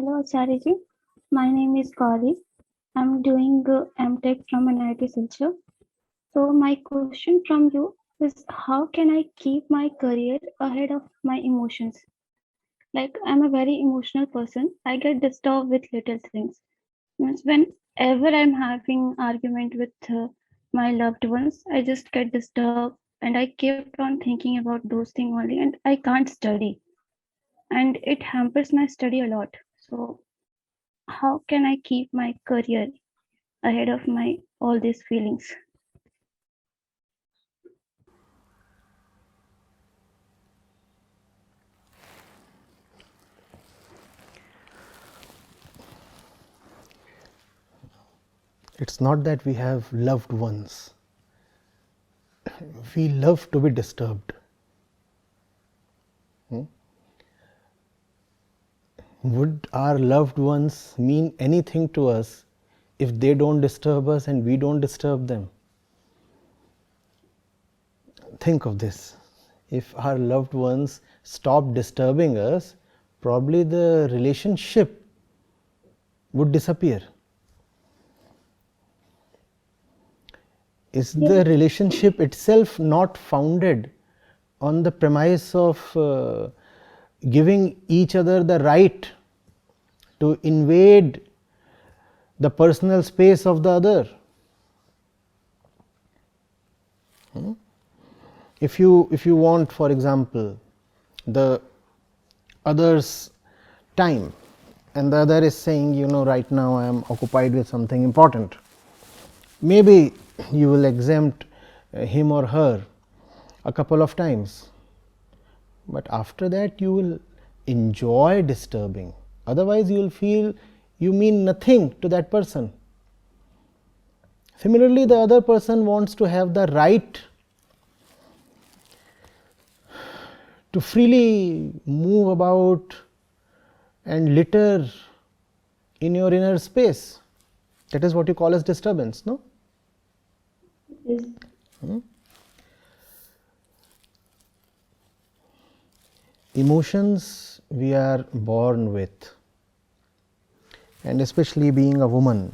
Hello, Acharya. My name is Gauri. I'm doing MTech from NIT-Silchar. So my question from you is, how can I keep my career ahead of my emotions? Like, I'm a very emotional person. I get disturbed with little things. Means whenever I'm having argument with my loved ones, I just get disturbed and I kept on thinking about those things only, and I can't study, and it hampers my study a lot. So how can I keep my career ahead of my all these feelings? It's not that we have loved ones. We love to be disturbed. Would our loved ones mean anything to us if they don't disturb us and we don't disturb them? Think of this. If our loved ones stop disturbing us, probably the relationship would disappear. Is the relationship itself not founded on the premise of giving each other the right to invade the personal space of the other? If you want, for example, the other's time, and the other is saying, right now I am occupied with something important, maybe you will exempt him or her a couple of times, but after that you will enjoy disturbing. Otherwise you will feel you mean nothing to that person. Similarly, the other person wants to have the right to freely move about and litter in your inner space. That is what you call as disturbance, no? Yes. Emotions we are born with, and especially being a woman,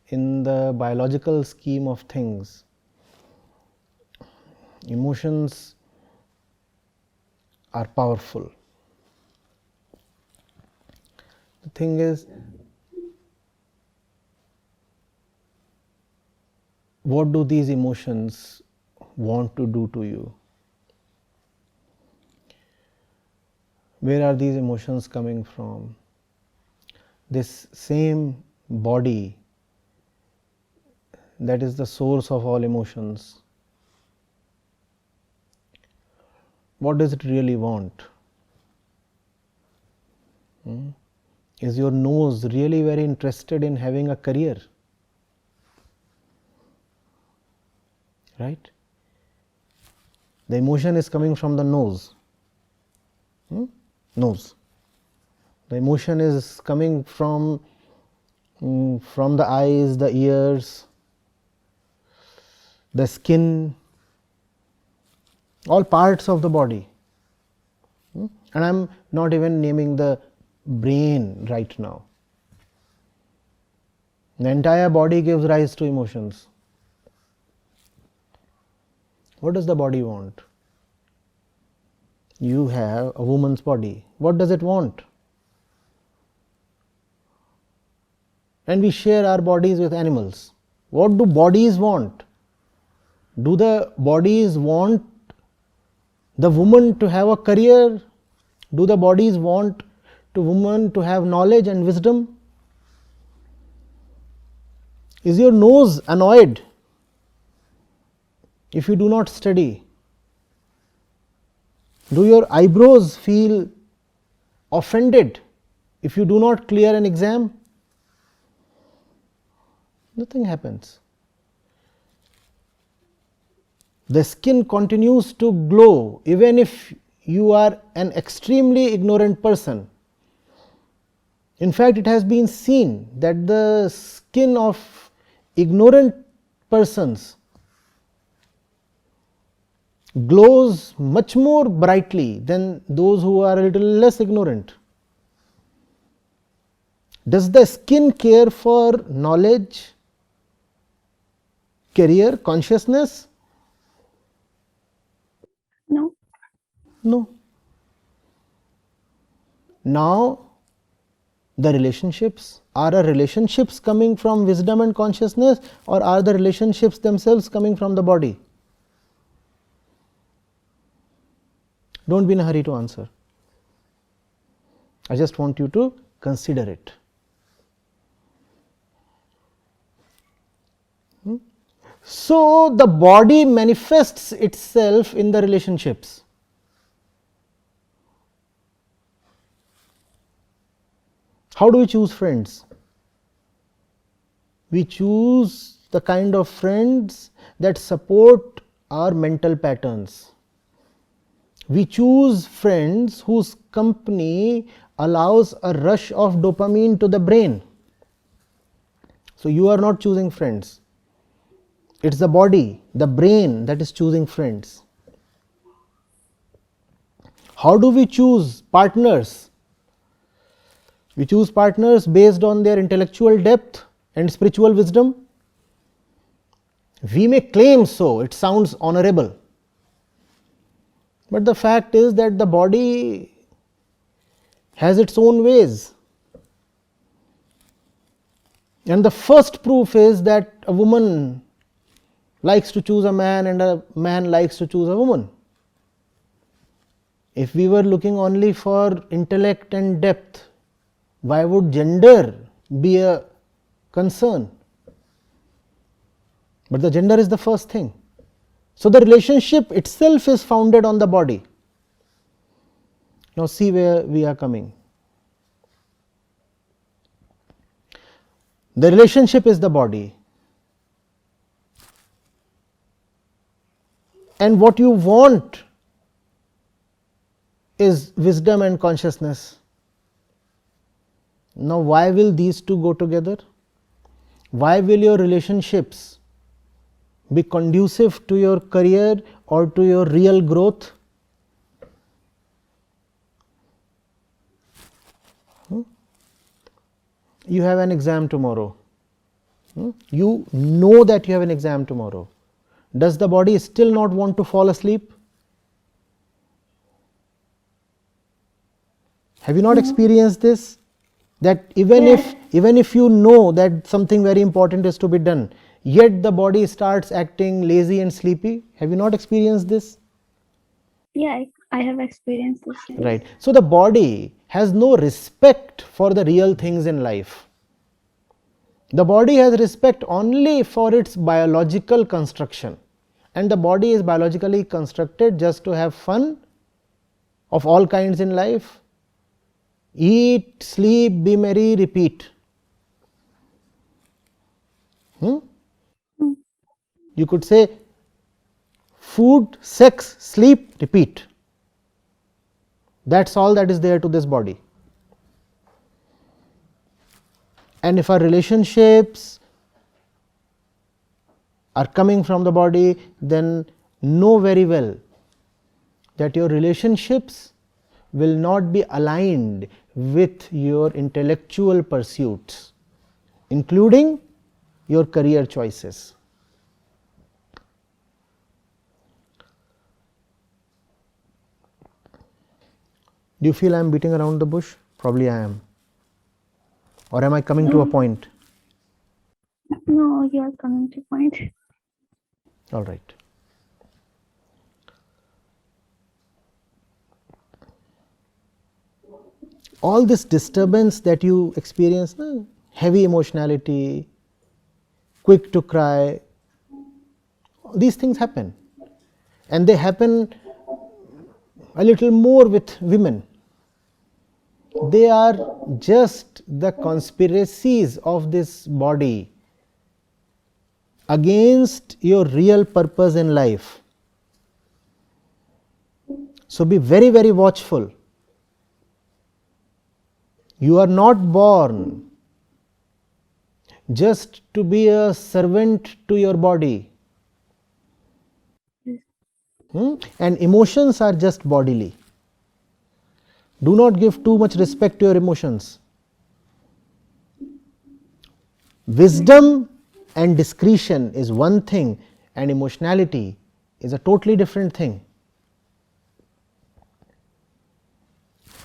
in the biological scheme of things, emotions are powerful. The thing is, what do these emotions want to do to you? Where are these emotions coming from? This same body that is the source of all emotions. What does it really want? Is your nose really very interested in having a career? Right? The emotion is coming from the nose. Nose. The emotion is coming from the eyes, the ears, the skin, all parts of the body. And I am not even naming the brain right now. The entire body gives rise to emotions. What does the body want? You have a woman's body. What does it want? And we share our bodies with animals. What do bodies want? Do the bodies want the woman to have a career? Do the bodies want the woman to have knowledge and wisdom? Is your nose annoyed if you do not study? Do your eyebrows feel offended if you do not clear an exam? Nothing happens. The skin continues to glow even if you are an extremely ignorant person. In fact, it has been seen that the skin of ignorant persons glows much more brightly than those who are a little less ignorant. Does the skin care for knowledge, career, consciousness? No. No. Now, the relationships, are our relationships coming from wisdom and consciousness, or are the relationships themselves coming from the body? Don't be in a hurry to answer. I just want you to consider it. So, the body manifests itself in the relationships. How do we choose friends? We choose the kind of friends that support our mental patterns. We choose friends whose company allows a rush of dopamine to the brain. So, you are not choosing friends. It is the body, the brain that is choosing friends. How do we choose partners? We choose partners based on their intellectual depth and spiritual wisdom. We may claim so, it sounds honorable. But the fact is that the body has its own ways. And the first proof is that a woman likes to choose a man and a man likes to choose a woman. If we were looking only for intellect and depth, why would gender be a concern? But the gender is the first thing. So, the relationship itself is founded on the body. Now, see where we are coming. The relationship is the body. And what you want is wisdom and consciousness. Now, why will these two go together? Why will your relationships be conducive to your career or to your real growth? You have an exam tomorrow. You know that you have an exam tomorrow. Does the body still not want to fall asleep? Have you not experienced this? That even if you know that something very important is to be done, yet the body starts acting lazy and sleepy. Have you not experienced this? Yeah, I have experienced this. Right. So, the body has no respect for the real things in life. The body has respect only for its biological construction, and the body is biologically constructed just to have fun of all kinds in life. Eat, sleep, be merry, repeat. You could say food, sex, sleep, repeat. That's all that is there to this body. And if our relationships are coming from the body, then know very well that your relationships will not be aligned with your intellectual pursuits, including your career choices. Do you feel I am beating around the bush? Probably I am. Or am I coming to a point? No, you are coming to point. All right. All this disturbance that you experience, heavy emotionality, quick to cry, these things happen. And they happen a little more with women. They are just the conspiracies of this body against your real purpose in life. So, be very, very watchful. You are not born just to be a servant to your body. And emotions are just bodily. Do not give too much respect to your emotions. Wisdom and discretion is one thing, and emotionality is a totally different thing.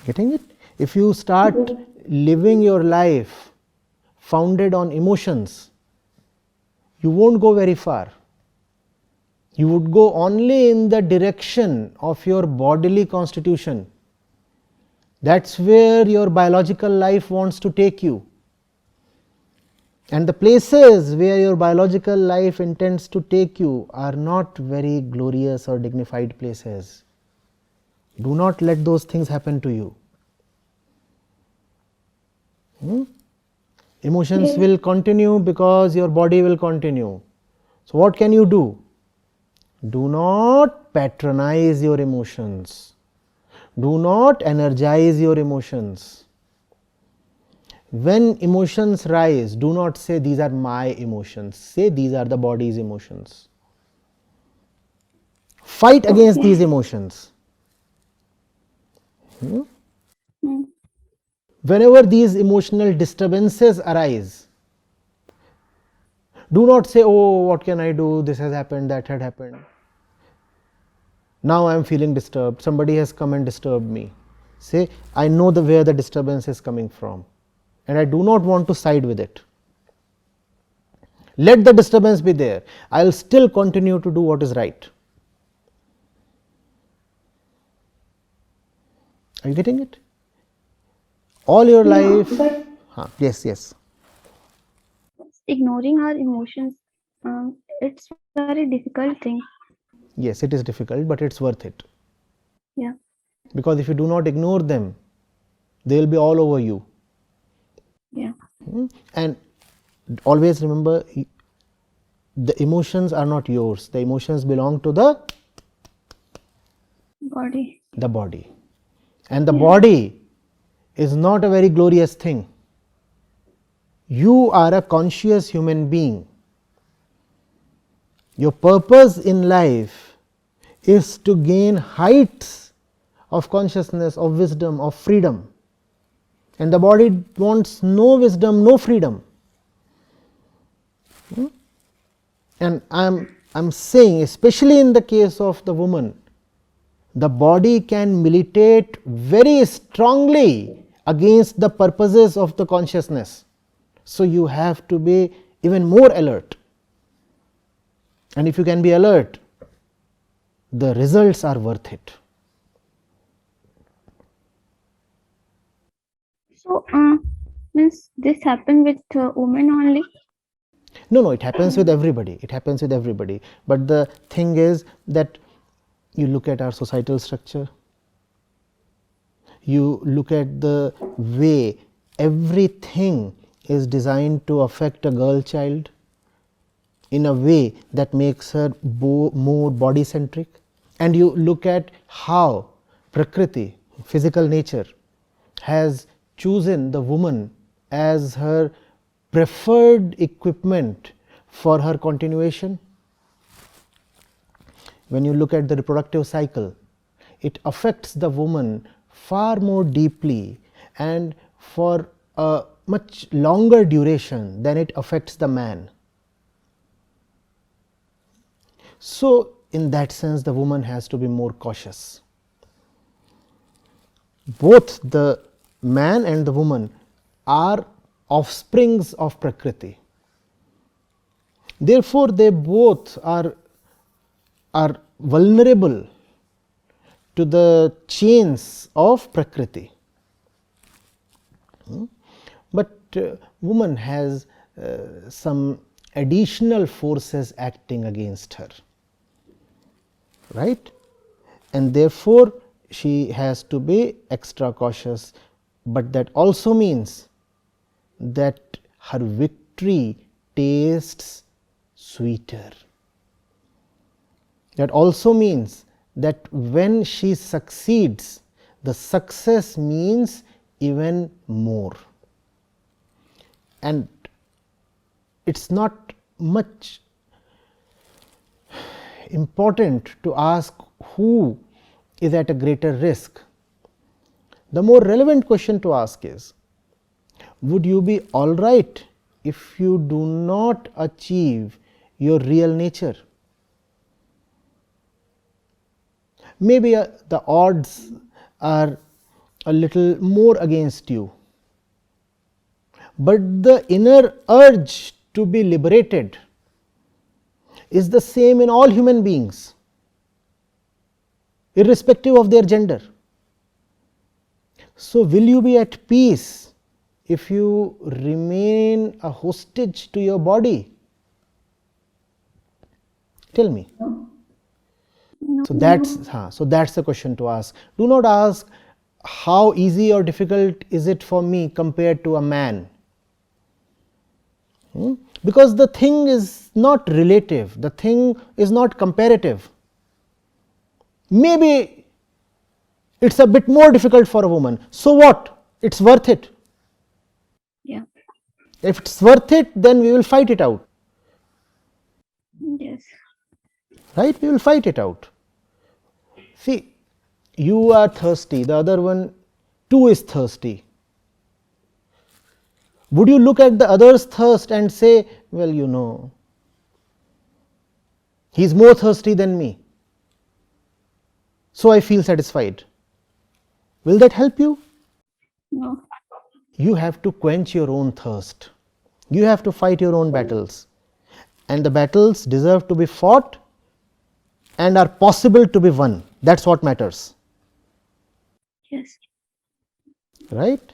Getting it? If you start living your life founded on emotions, you won't go very far. You would go only in the direction of your bodily constitution. That's where your biological life wants to take you. And the places where your biological life intends to take you are not very glorious or dignified places. Do not let those things happen to you. Emotions will continue because your body will continue. So, what can you do? Do not patronize your emotions. Do not energize your emotions. When emotions rise, do not say these are my emotions. Say these are the body's emotions. Fight against these emotions. Whenever these emotional disturbances arise, do not say, oh, what can I do? This has happened, that had happened. Now I am feeling disturbed. Somebody has come and disturbed me. Say, I know where the disturbance is coming from, and I do not want to side with it. Let the disturbance be there. I will still continue to do what is right. Are you getting it? All your life. Yes, yes. Ignoring our emotions, it's a very difficult thing. Yes, it is difficult, but it's worth it. Yeah. Because if you do not ignore them, they will be all over you. Yeah. And always remember, the emotions are not yours. The emotions belong to the Body. And the body is not a very glorious thing. You are a conscious human being. Your purpose in life is to gain heights of consciousness, of wisdom, of freedom. And the body wants no wisdom, no freedom. And I'm saying, especially in the case of the woman, the body can militate very strongly against the purposes of the consciousness. So you have to be even more alert. And if you can be alert, the results are worth it. So, means this happened with women only? No, it happens with everybody. It happens with everybody. But the thing is that you look at our societal structure, you look at the way everything is designed to affect a girl child in a way that makes her more body centric, and you look at how Prakriti, physical nature, has chosen the woman as her preferred equipment for her continuation. When you look at the reproductive cycle, it affects the woman far more deeply and for a much longer duration than it affects the man. So, in that sense, the woman has to be more cautious. Both the man and the woman are offsprings of Prakriti. Therefore, they both are vulnerable to the chains of Prakriti. But woman has some additional forces acting against her, right? And therefore, she has to be extra cautious, but that also means that her victory tastes sweeter. That also means that when she succeeds, the success means even more. And it's not much important to ask who is at a greater risk. The more relevant question to ask is, would you be all right if you do not achieve your real nature. Maybe the odds are a little more against you, but the inner urge to be liberated is the same in all human beings, irrespective of their gender. So, will you be at peace if you remain a hostage to your body? Tell me. No. So that's the question to ask. Do not ask how easy or difficult is it for me compared to a man. Because the thing is not relative, the thing is not comparative. Maybe it's a bit more difficult for a woman. So what? It's worth it. Yeah. If it's worth it, then we will fight it out. Yes. Right? We will fight it out. See, you are thirsty, the other one too is thirsty. Would you look at the other's thirst and say, well, he's more thirsty than me, so I feel satisfied? Will that help you? No. You have to quench your own thirst. You have to fight your own battles. And the battles deserve to be fought and are possible to be won. That's what matters. Yes. Right?